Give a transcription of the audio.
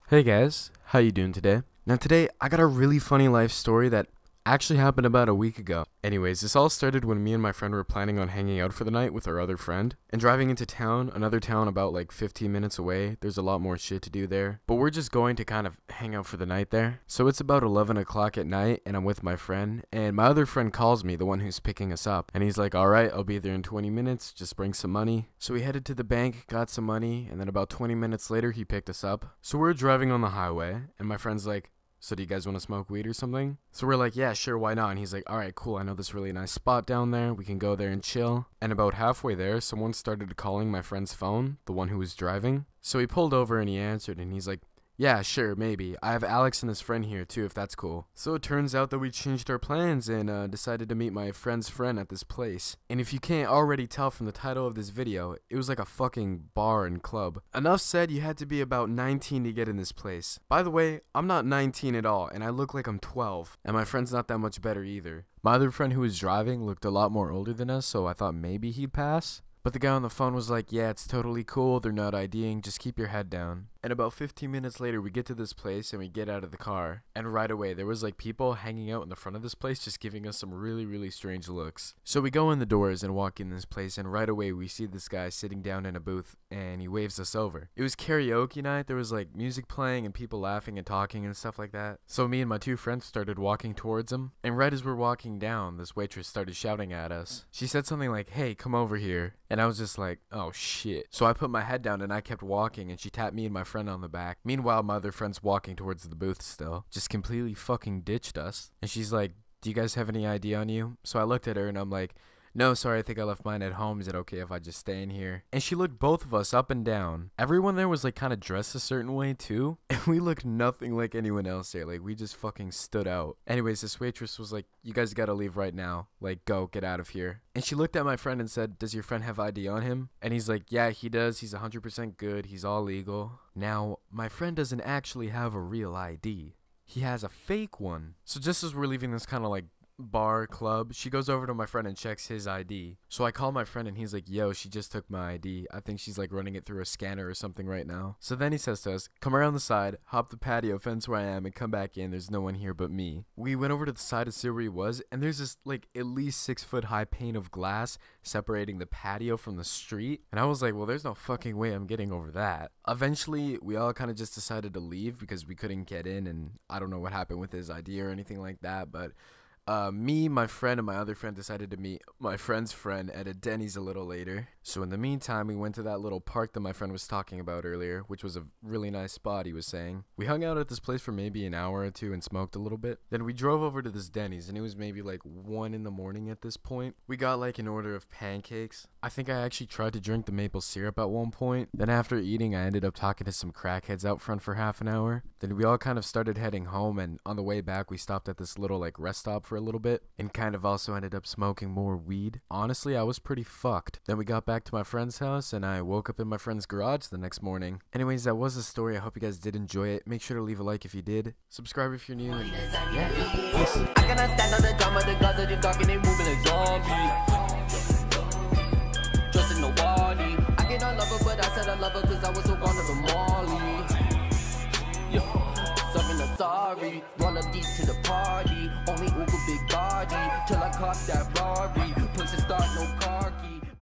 Hey guys, how you doing today? Now today, I got a really funny life story that actually happened about a week ago. Anyways, this all started when me and my friend were planning on hanging out for the night with our other friend and driving into town, another town about like 15 minutes away. There's a lot more shit to do there, but we're just going to kind of hang out for the night there. So it's about 11 o'clock at night and I'm with my friend, and my other friend calls me, the one who's picking us up, and he's like, alright, I'll be there in 20 minutes, just bring some money. So we headed to the bank, got some money, and then about 20 minutes later he picked us up. So we're driving on the highway and my friend's like, so do you guys want to smoke weed or something? So we're like, yeah, sure, why not? And he's like, all right, cool, I know this really nice spot down there. We can go there and chill. And about halfway there, someone started calling my friend's phone, the one who was driving. So he pulled over and he answered and he's like, yeah, sure, maybe. I have Alex and his friend here too, if that's cool. So it turns out that we changed our plans and decided to meet my friend's friend at this place. And if you can't already tell from the title of this video, it was like a fucking bar and club. Enough said, you had to be about 19 to get in this place. By the way, I'm not 19 at all, and I look like I'm 12. And my friend's not that much better either. My other friend who was driving looked a lot more older than us, so I thought maybe he'd pass. But the guy on the phone was like, yeah, it's totally cool, they're not IDing, just keep your head down. And about 15 minutes later, we get to this place and we get out of the car. And right away, there was like people hanging out in the front of this place just giving us some really strange looks. So we go in the doors and walk in this place, and right away we see this guy sitting down in a booth and he waves us over. It was karaoke night, there was like music playing and people laughing and talking and stuff like that. So me and my two friends started walking towards him, and right as we're walking down, this waitress started shouting at us. She said something like, hey, come over here. And I was just like, oh shit. So I put my head down and I kept walking, and she tapped me and my friend on the back. Meanwhile, my other friend's walking towards the booth still. Just completely fucking ditched us. And she's like, do you guys have any ID on you? So I looked at her and I'm like, no, sorry, I think I left mine at home. Is it okay if I just stay in here? And she looked both of us up and down. Everyone there was like kind of dressed a certain way too. And we looked nothing like anyone else there. Like we just fucking stood out. Anyways, this waitress was like, you guys gotta leave right now. Like, go, get out of here. And she looked at my friend and said, does your friend have ID on him? And he's like, yeah, he does. He's 100% good. He's all legal. Now, my friend doesn't actually have a real ID. He has a fake one. So just as we're leaving this kind of like bar club, she goes over to my friend and checks his ID. So I call my friend and he's like, yo, she just took my ID. I think she's like running it through a scanner or something right now. So then he says to us, come around the side, hop the patio fence where I am, and come back in. There's no one here but me. We went over to the side to see where he was, and there's this like at least 6-foot high pane of glass separating the patio from the street. And I was like, well, there's no fucking way I'm getting over that. Eventually we all kind of just decided to leave because we couldn't get in, and I don't know what happened with his ID or anything like that, but me, my friend, and my other friend decided to meet my friend's friend at a Denny's a little later. So in the meantime, we went to that little park that my friend was talking about earlier, which was a really nice spot, he was saying. We hung out at this place for maybe an hour or two and smoked a little bit. Then we drove over to this Denny's, and it was maybe like 1 in the morning at this point. We got like an order of pancakes. I think I actually tried to drink the maple syrup at one point. Then after eating, I ended up talking to some crackheads out front for half an hour. Then we all kind of started heading home, and on the way back, we stopped at this little like rest stop for a little bit and kind of also ended up smoking more weed. Honestly, I was pretty fucked. Then we got back to my friend's house and I woke up in my friend's garage the next morning. Anyways, that was the story. I hope you guys did enjoy it. Make sure to leave a like if you did. Subscribe if you're new. And yeah, peace. I cannot stand on the drama, the guns that you're talking, they moving like zombies. Trusting nobody. I cannot love her, but I said I love her cause I was so gone to the Molly. Yeah. Serving a sorry, roll up deep to the party. Only Uber big body, till I caught that Rari. Push and start, no car key.